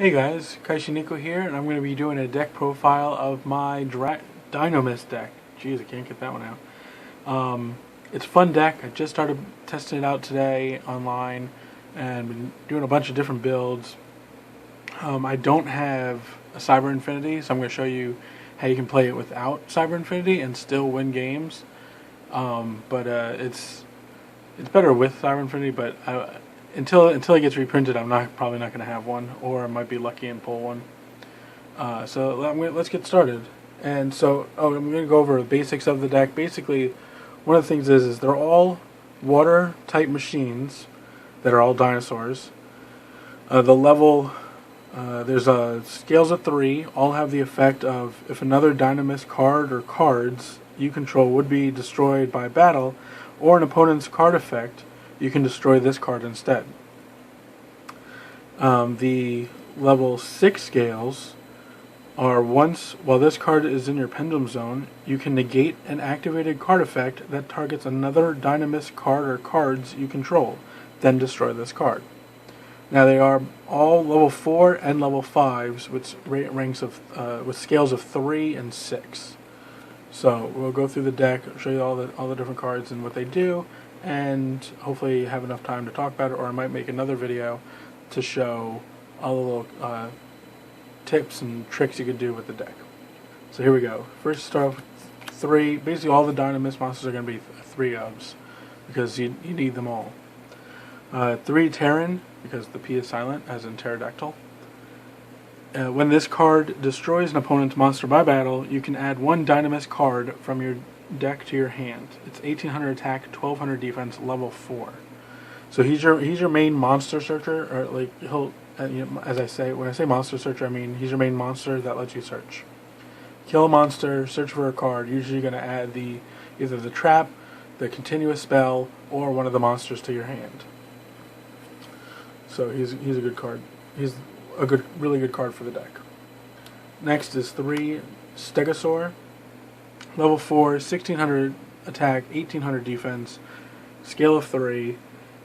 Hey guys, Kaishiniko here, and I'm going to be doing a deck profile of my Dinomist deck. Jeez, I can't get that one out. It's a fun deck. I just started testing it out today online and been doing a bunch of different builds. I don't have a Cyber Infinity, so I'm going to show you how you can play it without Cyber Infinity and still win games. It's better with Cyber Infinity, but until it gets reprinted, I'm probably not going to have one, or I might be lucky and pull one. Let's get started. And so, I'm going to go over the basics of the deck. Basically, one of the things is they're all water type machines that are all dinosaurs. There's scales of 3. All have the effect of if another Dinomist card or cards you control would be destroyed by battle, or an opponent's card effect, you can destroy this card instead. The level 6 scales are while this card is in your pendulum zone, you can negate an activated card effect that targets another Dinomist card or cards you control, then destroy this card. Now they are all level 4 and level 5s with scales of 3 and 6. So we'll go through the deck, show you all the different cards and what they do, and hopefully have enough time to talk about it, or I might make another video to show all the little tips and tricks you could do with the deck. So here we go. First start off with 3. Basically all the Dinomist monsters are going to be 3 ofs, because you need them all. 3 Terran, because the P is silent, as in pterodactyl. When this card destroys an opponent's monster by battle, you can add 1 Dinomist card from your deck to your hand. It's 1800 attack, 1200 defense, level 4. So he's your main monster searcher, or like as I say, when I say monster searcher, I mean he's your main monster that lets you search. Kill a monster, search for a card. Usually you're going to add either the trap, the continuous spell, or one of the monsters to your hand. So he's a good card. He's a really good card for the deck. Next is 3 Stegosaur, level 4, 1600 attack, 1800 defense, scale of 3.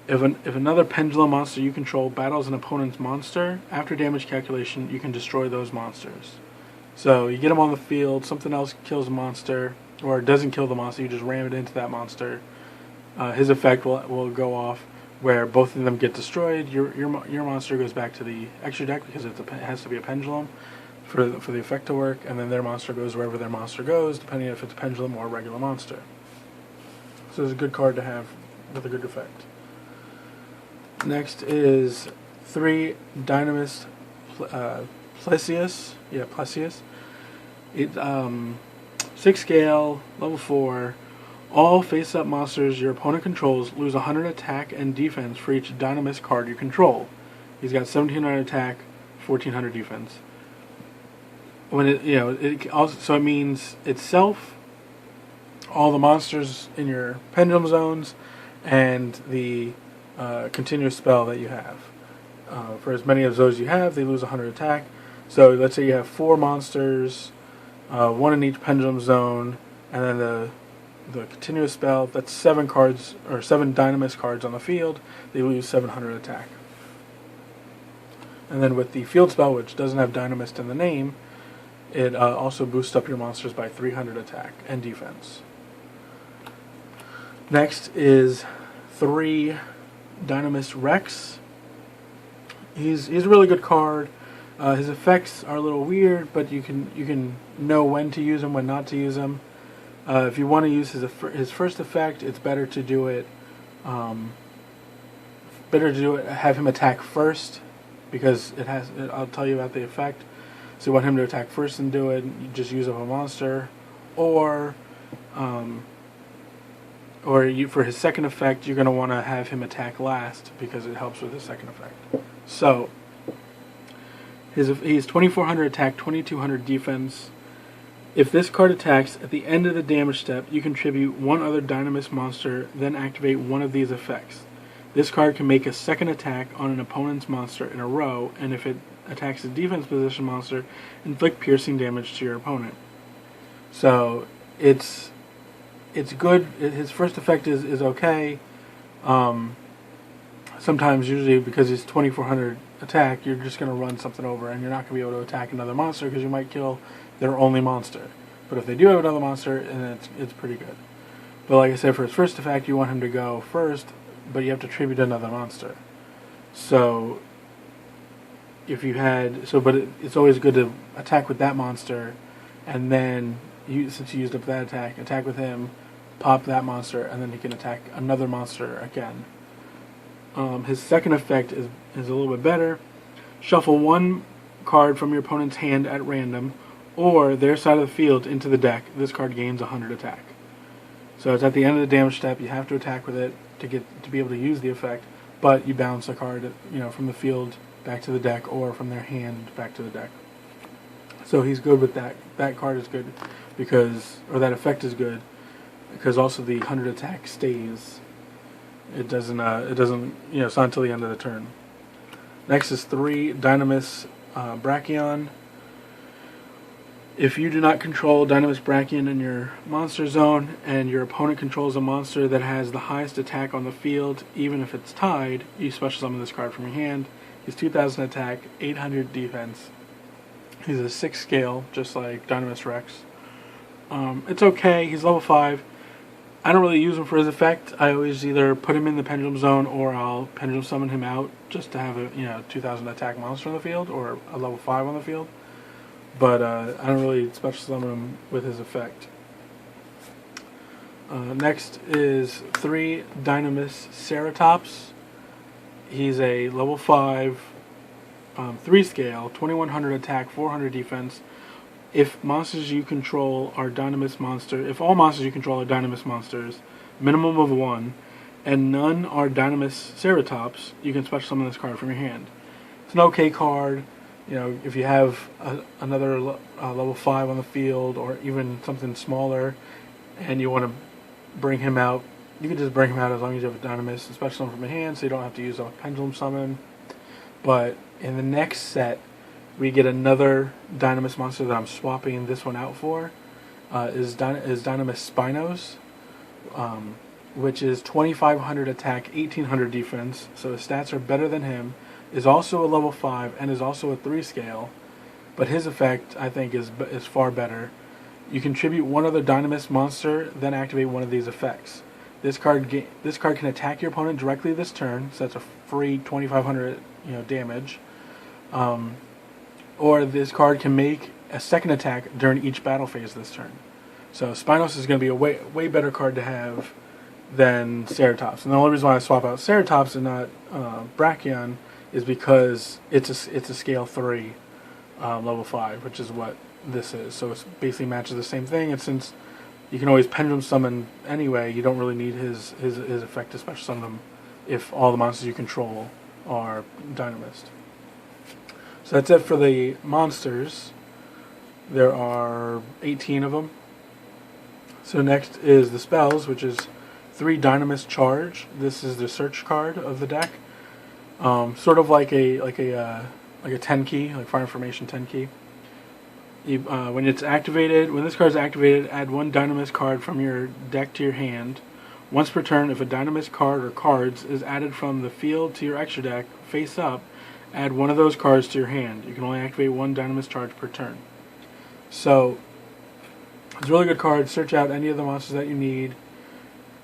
If another pendulum monster you control battles an opponent's monster, after damage calculation, you can destroy those monsters. So you get them on the field, something else kills a monster, or doesn't kill the monster, you just ram it into that monster. His effect will go off, where both of them get destroyed. Your monster goes back to the extra deck because it has to be a pendulum for the effect to work, and then their monster goes wherever their monster goes, depending if it's a pendulum or a regular monster. So it's a good card to have with a good effect. Next is 3 Dinomist Plesius. Yeah, Plesius. 6 scale, level 4. All face-up monsters your opponent controls lose 100 attack and defense for each Dinomist card you control. He's got 1700 attack, 1400 defense. So it means itself, all the monsters in your pendulum zones, and the continuous spell that you have. For as many of those you have, they lose 100 attack. So let's say you have 4 monsters, 1 in each pendulum zone, and then the continuous spell, that's 7 cards, or 7 Dinomist cards on the field, they lose 700 attack. And then with the field spell, which doesn't have Dinomist in the name, it also boosts up your monsters by 300 attack and defense. Next is 3 Dinomist Rex. He's a really good card. His effects are a little weird, but you can know when to use them, when not to use them. If you want to use his first effect, it's better to do it. Have him attack first, because I'll tell you about the effect. So you want him to attack first and do it. You just use up a monster, or for his second effect, you're going to want to have him attack last because it helps with his second effect. So he's 2400 attack, 2200 defense. If this card attacks at the end of the damage step, you contribute 1 other Dinomist monster, then activate one of these effects. This card can make a second attack on an opponent's monster in a row, and if it attacks a defense position monster, inflict piercing damage to your opponent. So it's good. His first effect is okay. Sometimes, usually because he's 2400 attack, you're just going to run something over, and you're not going to be able to attack another monster because you might kill their only monster. But if they do have another monster, and it's pretty good. But like I said, for his first effect, you want him to go first, but you have to tribute another monster. So if you had it's always good to attack with that monster, and then since you used up that attack with him, pop that monster, and then he can attack another monster again. His second effect is a little bit better. Shuffle one card from your opponent's hand at random, or their side of the field into the deck. This card gains 100 attack. So it's at the end of the damage step. You have to attack with it to be able to use the effect, but you bounce a card, from the field back to the deck, or from their hand back to the deck. So he's good with that. That card is good that effect is good because also the 100 attack stays. It doesn't. It's not until the end of the turn. Next is 3 Dinomist Brachion. If you do not control Dinomist Brachion in your monster zone, and your opponent controls a monster that has the highest attack on the field, even if it's tied, you special summon this card from your hand. He's 2,000 attack, 800 defense. He's a 6 scale, just like Dinomist Rex. It's okay. He's level 5. I don't really use him for his effect. I always either put him in the pendulum zone, or I'll pendulum summon him out just to have a 2,000 attack monster on the field, or a level 5 on the field. But I don't really special summon him with his effect. Next is 3 Dinomist Ceratops. He's a level 5, 3 scale, 2100 attack, 400 defense. If monsters you control are Dinomist monsters, if all monsters you control are Dinomist monsters, minimum of 1, and none are Dinomist Ceratops, you can special summon this card from your hand. It's an okay card. If you have another level 5 on the field, or even something smaller, and you want to bring him out, you can just bring him out as long as you have a Dinomist, special summon from your hand, so you don't have to use a pendulum summon. But in the next set, we get another Dinomist monster that I'm swapping this one out for. Is Dinomist Spinos, which is 2,500 attack, 1,800 defense. So his stats are better than him. Is also a level 5 and is also a 3 scale. But his effect, I think, is far better. You contribute one other Dinomist monster, then activate one of these effects. This card can attack your opponent directly this turn, so that's a free 2,500 damage. Or this card can make a second attack during each battle phase this turn. So Spinos is going to be a way better card to have than Ceratops. And the only reason why I swap out Ceratops and not Brachion is because it's a scale 3, level 5, which is what this is. So it basically matches the same thing. And since you can always pendulum summon anyway, you don't really need his effect to special summon him if all the monsters you control are Dinomist. So that's it for the monsters. There are 18 of them. So next is the spells, which is 3 Dinomist Charge. This is the search card of the deck. Sort of like a 10 key, like Fire Information 10 key. When it's activated, when this card is activated, add 1 Dinomist card from your deck to your hand. Once per turn, if a Dinomist card or cards is added from the field to your extra deck, face up, add one of those cards to your hand. You can only activate 1 Dinomist charge per turn. So it's a really good card. Search out any of the monsters that you need,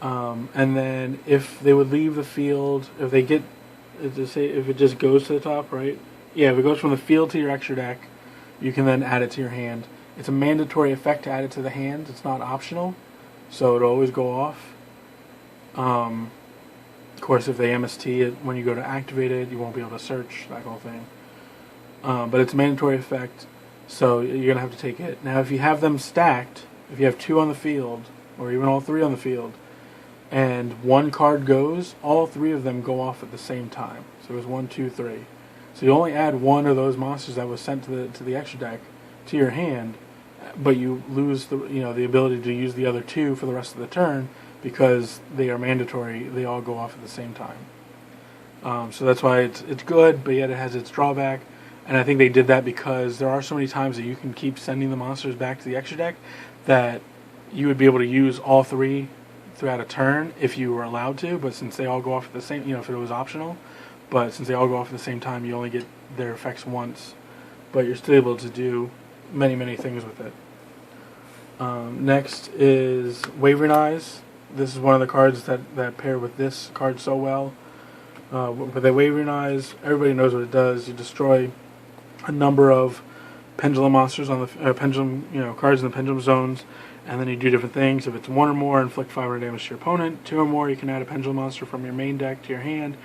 and then if they would leave the field, if it just goes to the top, right? Yeah, if it goes from the field to your extra deck, you can then add it to your hand. It's a mandatory effect to add it to the hand. It's not optional, so it'll always go off. Of course, if they MST it when you go to activate it, you won't be able to search, that whole thing. But it's a mandatory effect, so you're going to have to take it. Now, if you have them stacked, if you have 2 on the field, or even all 3 on the field, and 1 card goes, all 3 of them go off at the same time. So it was 1, 2, 3. So you only add 1 of those monsters that was sent to the extra deck to your hand, but you lose the ability to use the other 2 for the rest of the turn because they are mandatory. They all go off at the same time. So that's why it's good, but yet it has its drawback. And I think they did that because there are so many times that you can keep sending the monsters back to the extra deck that you would be able to use all 3 throughout a turn if you were allowed to, but since they all go off at the same, if it was optional. but since they all go off at the same time, you only get their effects once, but you're still able to do many things with it. Next is Wavering Eyes. This is one of the cards that pair with this card so well. With the Wavering Eyes, everybody knows what it does. You destroy a number of pendulum monsters on the pendulum, cards in the pendulum zones, and then you do different things. If it's 1 or more, inflict 500 damage to your opponent. 2 or more, you can add a pendulum monster from your main deck to your hand.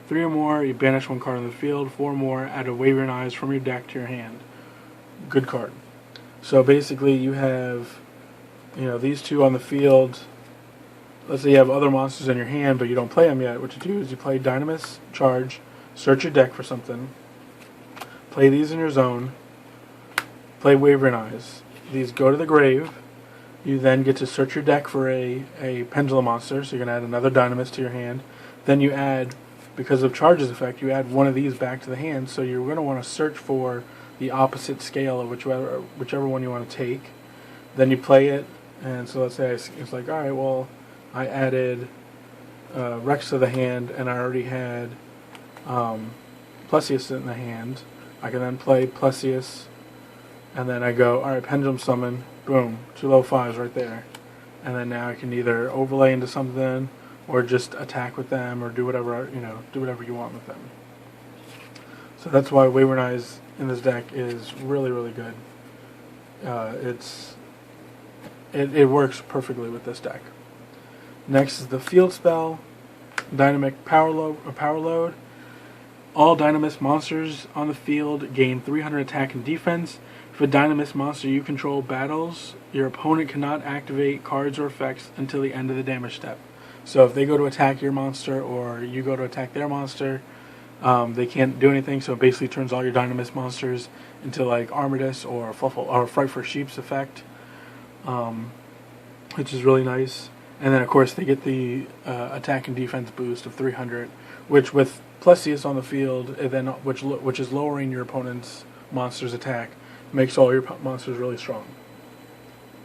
3 or more, you banish 1 card on the field. 4 or more, add a Wavering Eyes from your deck to your hand. Good card. So basically, you have, these 2 on the field. Let's say you have other monsters in your hand, but you don't play them yet. What you do is you play Dinomist, charge, search your deck for something, play these in your zone, play Wavering Eyes. These go to the grave. You then get to search your deck for a pendulum monster, so you're going to add another Dinomist to your hand. Then you add, because of Charge's effect, you add one of these back to the hand, so you're going to want to search for the opposite scale of whichever one you want to take. Then you play it, and so let's say it's like, alright, well, I added Rex to the hand, and I already had Plesius in the hand. I can then play Plesius, and then I go, alright, Pendulum Summon, boom, 2 level 5s right there. And then now I can either overlay into something, or just attack with them, or do whatever, do whatever you want with them. So that's why Wavering Eyes in this deck is really good. It works perfectly with this deck. Next is the field spell, Dynamic Power Load. All Dinomist monsters on the field gain 300 attack and defense. If a Dinomist monster you control battles, your opponent cannot activate cards or effects until the end of the damage step. So if they go to attack your monster or you go to attack their monster, they can't do anything. So it basically turns all your Dinomist monsters into like Armidus or Fluffle or Fright for Sheep's effect, which is really nice. And then, of course, they get the attack and defense boost of 300, which with Plesius on the field, and then which is lowering your opponent's monster's attack, makes all your monsters really strong.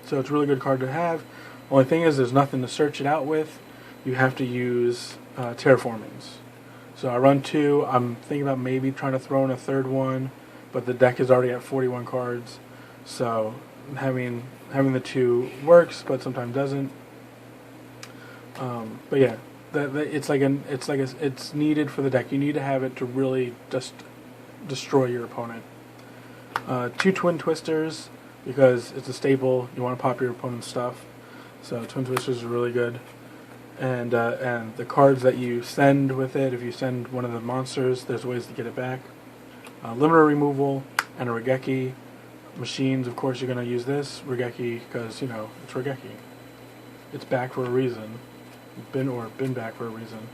So it's a really good card to have. Only thing is, there's nothing to search it out with. You have to use terraformings. So I run 2. I'm thinking about maybe trying to throw in a third one, but the deck is already at 41 cards. So having the 2 works, but sometimes doesn't. But yeah, it's needed for the deck. You need to have it to really just destroy your opponent. 2 Twin Twisters, because it's a staple. You want to pop your opponent's stuff, so Twin Twisters are really good. And the cards that you send with it, if you send one of the monsters, there's ways to get it back. Limiter removal and a Regeki. Machines, of course, you're going to use this Regeki because it's Regeki. It's back for a reason. Been back for a reason.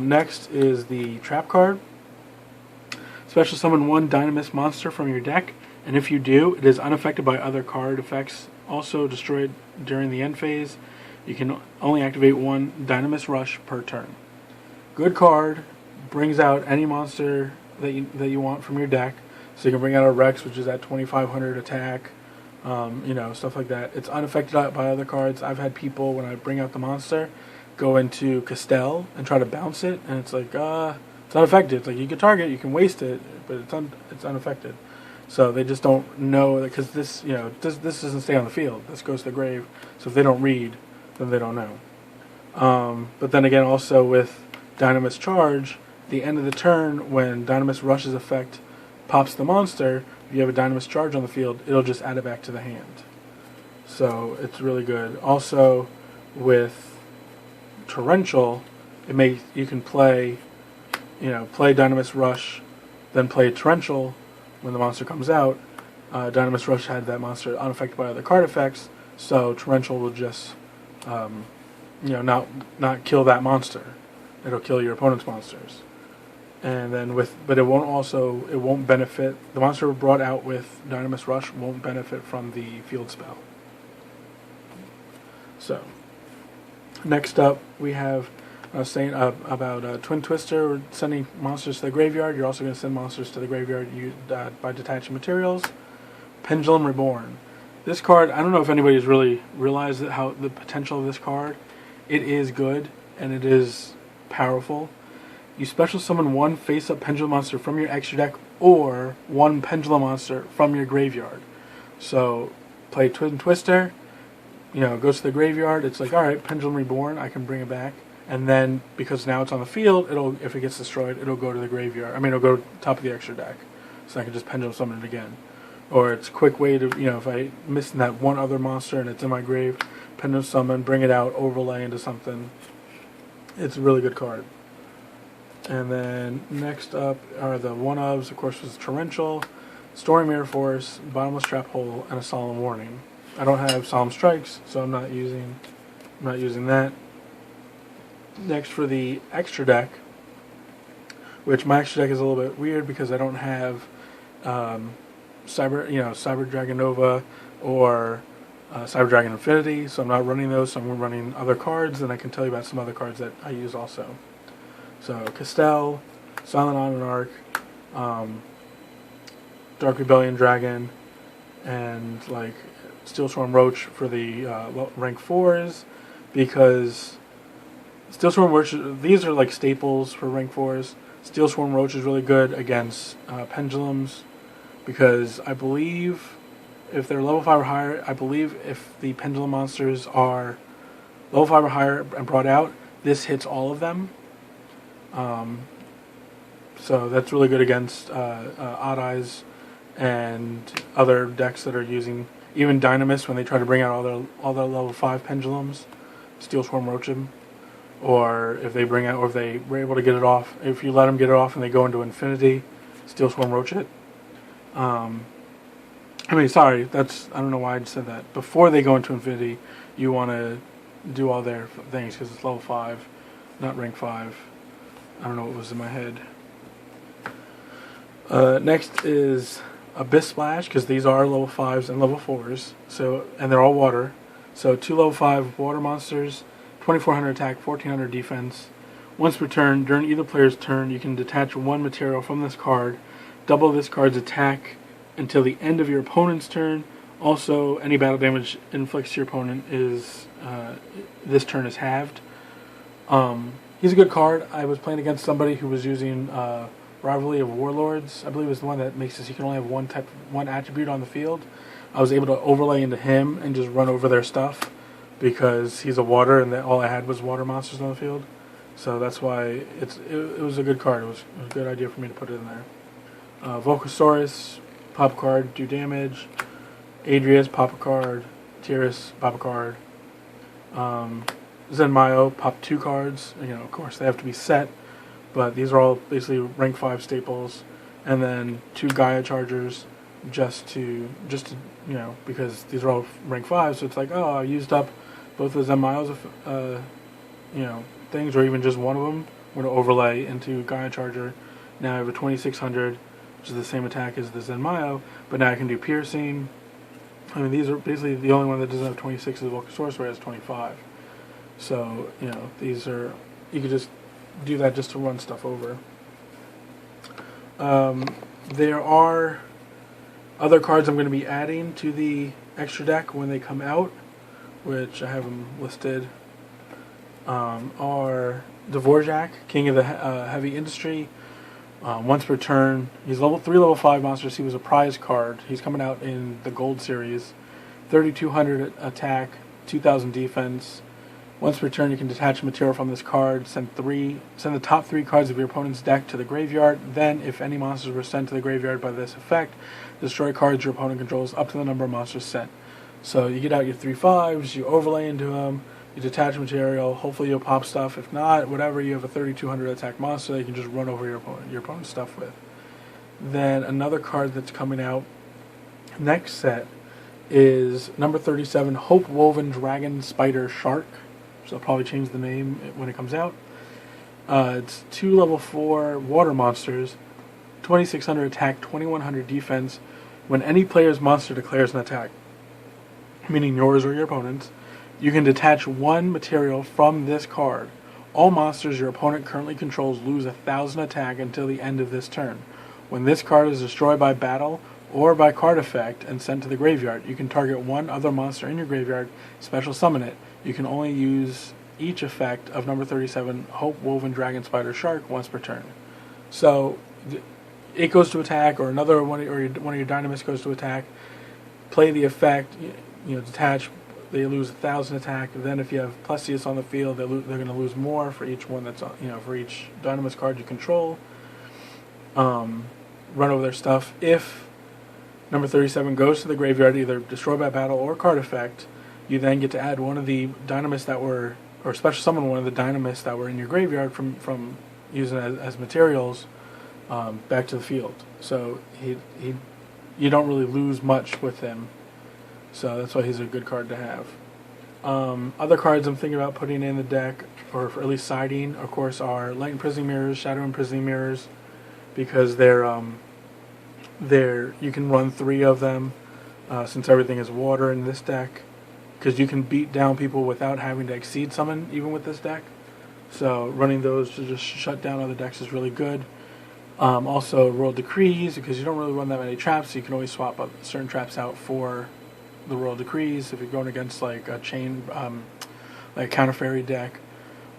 Next is the trap card. Special summon 1 Dinomist monster from your deck, and if you do, it is unaffected by other card effects. Also destroyed during the end phase. You can only activate 1 Dinomist Rush per turn. Good card. Brings out any monster that you want from your deck. So you can bring out a Rex, which is at 2,500 attack. Stuff like that. It's unaffected by other cards. I've had people, when I bring out the monster, go into Castell and try to bounce it, and it's like, it's unaffected. It's like, you can target, you can waste it, but it's unaffected. So they just don't know, because this doesn't stay on the field. This goes to the grave. So if they don't read, then they don't know. But then again, also with Dinomist Charge, the end of the turn, when Dinomist Rush's effect pops the monster, if you have a Dinomist Charge on the field, it'll just add it back to the hand. So it's really good. Also, with Torrential, you can play Dinomist Rush, then play Torrential when the monster comes out. Dinomist Rush had that monster unaffected by other card effects, so Torrential will just not kill that monster. It'll kill your opponent's monsters. And then but it won't benefit, the monster brought out with Dinomist Rush won't benefit from the field spell. So, next up we have saying about Twin Twister, sending monsters to the graveyard. You're also going to send monsters to the graveyard by detaching materials. Pendulum Reborn. This card, I don't know if anybody's really realized the potential of this card. It is good, and it is powerful. You special summon one face-up pendulum monster from your extra deck or one pendulum monster from your graveyard. So play Twin Twister, goes to the graveyard. It's like, alright, Pendulum Reborn, I can bring it back. And then, because now it's on the field, if it gets destroyed, it'll go to the graveyard. It'll go to the top of the extra deck. So I can just pendulum summon it again. Or it's a quick way to, if I miss that one other monster and it's in my grave, pendulum summon, bring it out, overlay into something. It's a really good card. And then next up are the one-ofs, of course, was Torrential, Stormy Mirror Force, Bottomless Trap Hole, and a Solemn Warning. I don't have Solemn Strikes, so I'm not using that. Next for the extra deck, which my extra deck is a little bit weird because I don't have Cyber Dragon Nova or Cyber Dragon Infinity, so I'm not running those. So I'm running other cards, and I can tell you about some other cards that I use also. So Castell, Silent Monarch, Dark Rebellion Dragon, and Steelstorm Roach for the rank 4s, because Steelstorm Roach, these are staples for rank 4s. Steelstorm Roach is really good against pendulums, because I believe if they're level 5 or higher, if the pendulum monsters are level 5 or higher and brought out, this hits all of them. So that's really good against Odd Eyes and other decks that are using, even Dinomist, when they try to bring out all their level 5 pendulums, Steelstorm Roach them. Or if they bring out, or if they were able to get it off, if you let them get it off and they go into Infinity, Steelstorm Roach it. I don't know why I just said that. Before they go into Infinity, you want to do all their things, because it's level 5, not rank 5. I don't know what was in my head. Next is Abyss Splash, because these are level 5s and level 4s, and they're all water. So 2 level 5 water monsters, 2400 attack, 1400 defense. Once per turn, during either player's turn, you can detach one material from this card, double this card's attack until the end of your opponent's turn. Also, any battle damage inflicts to your opponent this turn is halved. He's a good card. I was playing against somebody who was using Rivalry of Warlords. I believe it was the one that makes it so you can only have one attribute on the field. I was able to overlay into him and just run over their stuff, because he's a water and all I had was water monsters on the field. So that's why it was a good card. It was a good idea for me to put it in there. Volcasaurus, pop a card, do damage. Adrius, pop a card. Tyrus, pop a card. Zenmayo, pop 2 cards. Of course, they have to be set, but these are all basically rank 5 staples. And then 2 Gaia Chargers, just to because these are all rank 5, so it's like, oh, I used up both of Zenmayo's things, or even just one of them. I'm going to overlay into Gaia Charger. Now I have a 2600, which is the same attack as the Zenmayo, but now I can do piercing. These are basically the only one that doesn't have 26 is Volcasaurus, where it has 25. So, these are, you could just do that just to run stuff over. There are other cards I'm going to be adding to the extra deck when they come out, which I have them listed, are Dvorak, King of the Heavy Industry. Once per turn, he's level 3, level 5 monsters. He was a prize card. He's coming out in the Gold Series. 3200 attack, 2000 defense. Once per turn, you can detach material from this card. Send the top 3 cards of your opponent's deck to the graveyard. Then, if any monsters were sent to the graveyard by this effect, destroy cards your opponent controls up to the number of monsters sent. So you get out your 3/5s, you overlay into them, you detach material. Hopefully you'll pop stuff. If not, whatever, you have a 3200 attack monster that you can just run over your opponent's stuff with. Then another card that's coming out next set is number 37, Hope Woven Dragon Spider Shark. So I'll probably change the name when it comes out. It's 2 level 4 water monsters, 2600 attack, 2100 defense. When any player's monster declares an attack, meaning yours or your opponent's, you can detach one material from this card. All monsters your opponent currently controls lose 1000 attack until the end of this turn. When this card is destroyed by battle or by card effect and sent to the graveyard, you can target one other monster in your graveyard, special summon it. You can only use each effect of number 37, Hope, Woven, Dragon, Spider, Shark, once per turn. So it goes to attack, or another one, or one of your Dynamists goes to attack. Play the effect, detach. They lose 1,000 attack. Then if you have Plesius on the field, they're going to lose more for each one that's on, for each Dynamist card you control. Run over their stuff. If number 37 goes to the graveyard, either destroy by battle or card effect, you then get to add one of the Dynamists that were, or special summon one of the Dynamists that were in your graveyard from using it as materials back to the field. So you don't really lose much with him. So that's why he's a good card to have. Other cards I'm thinking about putting in the deck, or at least siding, of course, are Light Imprisoning Mirrors, Shadow Imprisoning Mirrors, because they're you can run 3 of them since everything is water in this deck, because you can beat down people without having to exceed summon even with this deck. So running those to just shut down other decks is really good. Also Royal Decrees, because you don't really run that many traps, so you can always swap up certain traps out for the Royal Decrees if you're going against like a chain, like a Counter Fairy deck.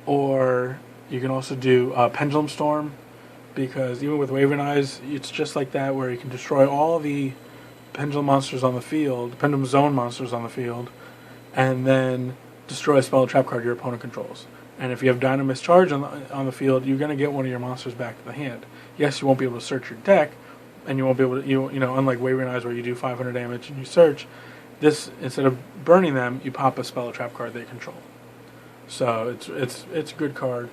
Or you can also do Pendulum Storm, because even with Waving Eyes, it's just like that, where you can destroy all the Pendulum monsters on the field, Pendulum Zone monsters on the field, and then destroy a spell or trap card your opponent controls. And if you have Dynamist Charge on the field, you're going to get one of your monsters back to the hand. Yes, you won't be able to search your deck, and you won't be able to, unlike Wavering Eyes where you do 500 damage and you search, this, instead of burning them, you pop a spell or trap card they control. So it's a good card.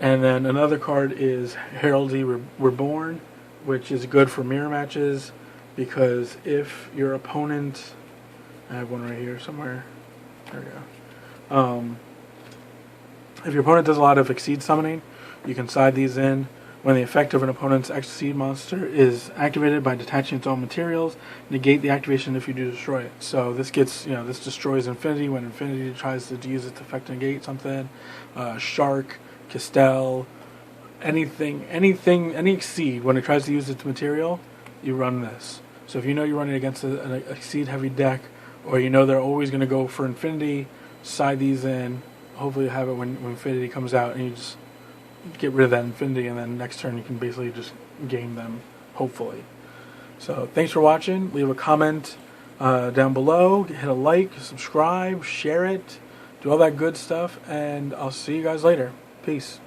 And then another card is Heraldry Reborn, which is good for mirror matches, because if your opponent, I have one right here somewhere, there we go. If your opponent does a lot of Exceed summoning, you can side these in. When the effect of an opponent's Exceed monster is activated by detaching its own materials, negate the activation if you do destroy it. So this gets, this destroys Infinity when Infinity tries to use its effect to negate something. Shark, Castell, any Exceed, when it tries to use its material, you run this. So if you know you're running against an Exceed heavy deck, or they're always going to go for Infinity, side these in. Hopefully you have it when Infinity comes out, and you just get rid of that Infinity, and then next turn you can basically just game them, hopefully. So thanks for watching. Leave a comment down below. Hit a like, subscribe, share it, do all that good stuff, and I'll see you guys later. Peace.